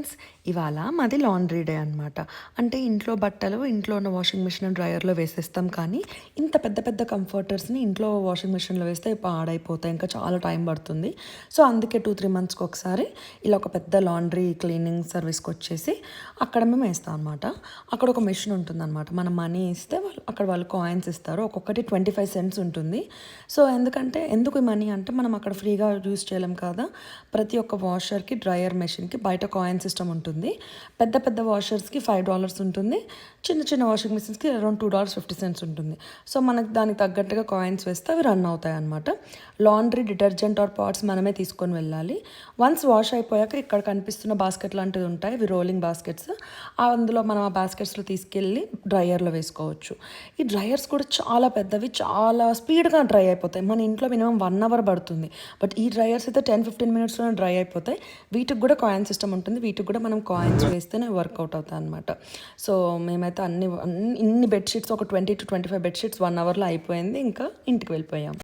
Friends, ఇవాళ మాది laundry day అనమాట. అంటే ఇంట్లో బట్టలు ఇంట్లో ఉన్న వాషింగ్ మిషన్ డ్రయర్లో వేసేస్తాం, కానీ ఇంత పెద్ద పెద్ద కంఫర్టర్స్ని ఇంట్లో వాషింగ్ మిషన్లో వేస్తే పాడైపోతాయి, ఇంకా చాలా టైం పడుతుంది. సో అందుకే 2-3 మంత్స్కి ఒకసారి ఇలా ఒక పెద్ద లాండ్రీ క్లీనింగ్ సర్వీస్కి వచ్చేసి అక్కడ మేము వేస్తాం అనమాట. అక్కడ ఒక మిషన్ ఉంటుందన్నమాట. మనం మనీ ఇస్తే వాళ్ళు కాయిన్స్ ఇస్తారు. ఒక్కొక్కటి 25 cents ఉంటుంది. సో ఎందుకు ఈ మనీ అంటే మనం అక్కడ ఫ్రీగా యూజ్ చేయలేం కదా. ప్రతి ఒక్క వాషర్కి డ్రయర్ మెషిన్కి బయట కాయిన్ సిస్టమ్ ఉంటుంది. పెద్ద పెద్ద వాషర్స్కి $5 ఉంటుంది. చిన్న చిన్న వాషింగ్ మిషన్స్కి అరౌండ్ $2.50 ఉంటుంది. సో మనకు దానికి తగ్గట్టుగా కాయిన్స్ వేస్తే అవి రన్ అవుతాయి అనమాట. లాండ్రీ డిటర్జెంట్ ఆర్ పాట్స్ మనమే తీసుకొని వెళ్ళాలి. వన్స్ వాష్ అయిపోయాక ఇక్కడ కనిపిస్తున్న బాస్కెట్ లాంటివి ఉంటాయి, ఇవి రోలింగ్ బాస్కెట్స్. అందులో మనం ఆ బాస్కెట్స్లో తీసుకెళ్ళి డ్రయర్లో వేసుకోవచ్చు. ఈ డ్రయర్స్ కూడా చాలా పెద్దవి, చాలా స్పీడ్గా డ్రై అయిపోతాయి. మన ఇంట్లో మినిమం 1 hour పడుతుంది, బట్ ఈ డ్రయర్స్ అయితే 10-15 minutesలో డ్రై అయిపోతాయి. వీటికి కూడా కాయిన్ సిస్టమ్ ఉంటుంది. వీటికి కూడా మనం కాయిన్స్ వేస్తేనే వర్కౌట్ అవుతాయి అనమాట. సో మేమైతే ఇన్ని బెడ్షీట్స్, ఒక 20-25 బెడ్షీట్స్ 1 hourలో అయిపోయింది. ఇంకా ఇంటికి వెళ్ళిపోయాం.